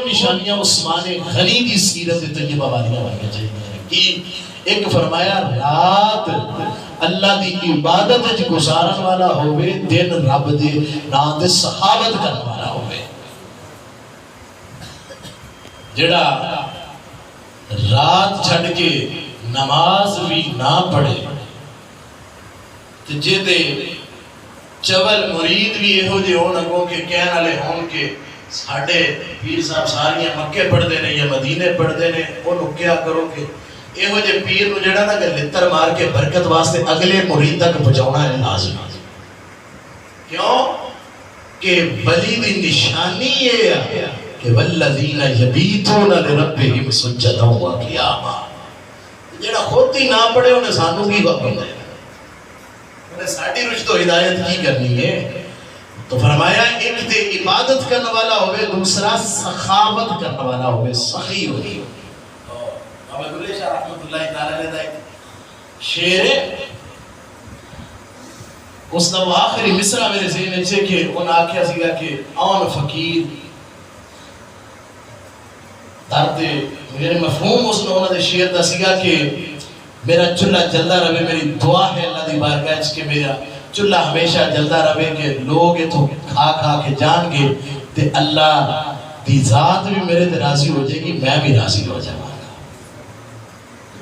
نشانیاں عثمان غنی دی سیرت طیبہ والیاں ہوئی چاہیے کہ ایک فرمایا رات اللہ دی عبادت وچ گزارن والا ہوئے، دن رب دے نام دے صحابت کرن والا ہوئے۔ جڑا رات چھڑ کے نماز بھی نہ پڑھے تے جے دے چول مرید بھی یہو جے ہون اگوں کے کہن والے ہون کے ساڑھے پیر صاحب ساریاں مکے پڑھ دے نے یا مدینے پڑھ دے نے، انہوں کیا کرو کہ یہو جے پیر نو جڑا نا کہ لتر مار کے برکت واسطے اگلے مرید تک پہنچانا ہے لازم۔ کیوں کہ ولی دی نشانی یہ ہے کہ والذین یبیتون لربہم سجدا و قیاما، جڑا خود ہی نہ پڑھے انہیں سانو کی حکم ہے، انہیں ساڑھی رشد و ہدایت کی کرنی ہے۔ تو فرمایا ایک تے عبادت کرنے والا ہوئے، دوسرا سخاوت کرنے والا ہوئے، سخی ہوئی۔ بابا گلے شاہ رحمت اللہ تعالیٰ نے ایک شعر ہے، اس نے وہ آخری مصرع میرے ذہن سے کہ انہوں آکھیا سیگا کہ آن فقیر درد میرے مفہوم اس نے انہوں نے شعر دا سیگا کہ میرا چلہ جلدہ رہے، میری دعا ہے اللہ دی بارگاہ اس کے میرا چلہ ہمیشہ جلدہ رہے کہ لوگ تو کھا کھا کے جان گے تے اللہ دی ذات بھی میرے تے راضی ہو جائے گی، میں بھی راضی ہو جاؤں گا۔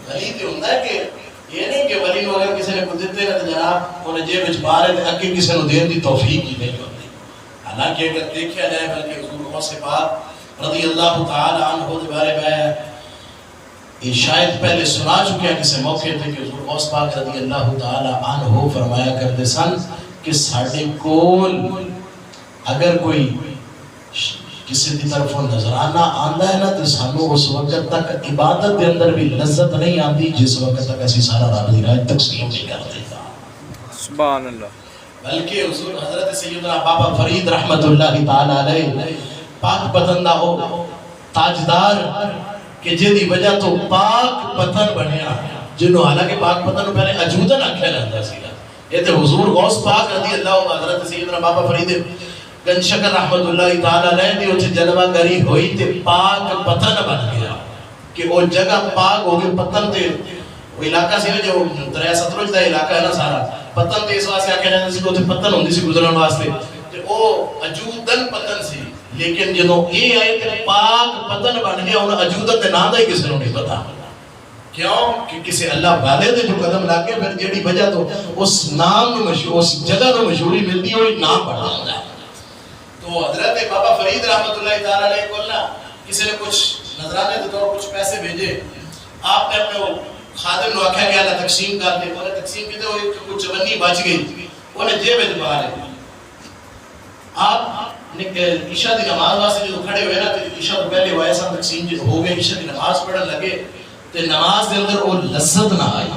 ولی تے ہوندہ ہے کہ یہ نہیں کہ ولی نو اگر کسی نے کو دیتے ہیں تو جناب انہیں جیب اچ بارے تے اگے کسی نے دین دی توفیق ہی نہیں ہوتی۔ حالانکہ اگر دیکھا جائے بلکہ حضور غوث پاک رضی اللہ تعالی عنہ دے بارے میں یہ شاید پہلے سنا چکے ہیں کسی موقع تھے کہ حضور غوث پاک رضی اللہ تعالی عنہ فرمایا کرتے سن کہ ساڑھے کول اگر کوئی کسی دی طرف نظرانہ آندہ ہے نا تو سانو اس وقت تک عبادت دے اندر بھی لذت نہیں آندی جس وقت تک ایسی سارا رب دی راہ تقسیم نہیں کر دیتا۔ سبحان اللہ۔ بلکہ حضور حضرت سیدنا بابا فرید رحمت اللہ تعالی علیہ پاک پتندہ ہو تاجدار کہ جے دی وجہ تو پاک پتن بنیا، جنہوں حالانکہ پاک پتن پہلے اجودن اکھے لگتا سیا۔ یہ تے حضور غوث پاک رضی اللہ عنہ حضرت سیدنا بابا فرید گنج شکر رحمت اللہ تعالی علیہ دی اچھے جلوہ گری ہوئی تے پاک پتن بن گیا کہ وہ جگہ پاک ہو گئے۔ پتن تے وہ علاقہ سی جو دریا سترج دا علاقہ ہے نا سارا، پتن تے اس واسطے آکھے جاندے سی کہ پتن ہوندی سی گزرن واسطے تے وہ اجودن پتن سی، لیکن جنہوں یہ آئے کہ پاک پتن بن گیا انہوں اجودت نہ دا ہی کسی نے نہیں پتا۔ کیوں کہ کسی اللہ والے دے جو قدم لاکے پھر جیڑی وجہ تو اس نام اس جگہ تو مشہوری ملتی ہوئی نام پڑھا ہوتا ہے۔ تو حضرت بابا فرید رحمت اللہ تعالیٰ علیہ کلنا کسی نے کچھ نظرانے دے طور کچھ پیسے بھیجے، آپ نے اپنے خادم نو آکھا گیا اللہ تقسیم کر دے، انہیں تقسیم کی تو کچھ چونی بچ گئی، انہیں جیب اچ باہر ہے۔ آپ عشاء دی نماز واسطے جو کھڑے ہوئے نا تو عشاء تو پہلے وہ ایسا تقسیم جو ہو گئے، عشاء دی نماز پڑھن لگے تو نماز دے اندر وہ لذت نہ آئی۔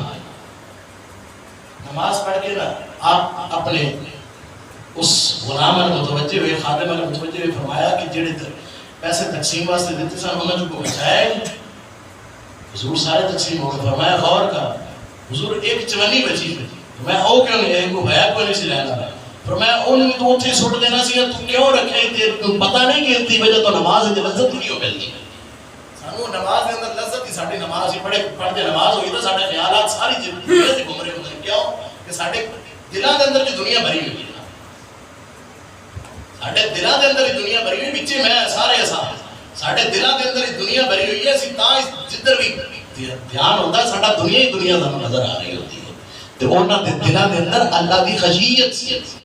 نماز پڑھ کے نا آپ اپنے اس غلام نے متوجہ ہوئے، خادم نے متوجہ ہوئے، فرمایا کہ جڑے پیسے تقسیم واسطے دیتے سن انہوں نے جو بچائے حضور سارے تقسیم ہو گئے۔ فرمایا غور کا حضور ایک چونی بچی تھی، میں او کیوں نہیں ہے کو بھیا کوئی نہیں سی لینا ہے، فرمایا ان تو اتھے سوٹ دینا سی تو کیوں رکھے تھے، تو پتہ نہیں کہ اتنی وجہ تو نماز ہے لذت نہیں ہو ملتی ہے۔ سانو نماز کے اندر لذت ہی ساڑھی نماز ہی پڑھتے نماز ہوئی تو ساڑھے خیالات ساری دنیا سے گھوم رہے ہوتے ہیں۔ کیوں کہ ساڑھے دلان کے اندر جو دنیا بھری ہوئی ہے، ساڑھے دلان کے اندر دنیا بھری ہوئی بچے میں سارے ایسا ساڑھے دلان کے اندر دنیا بھری ہوئی ہے، اسی تاں جدھر بھی دھیان ہوتا ہے ساڑھا دنیا ہی دنیا نظر آ رہی ہوتی ہے۔ تو انہاں دلان کے اندر اللہ دی خشیت سی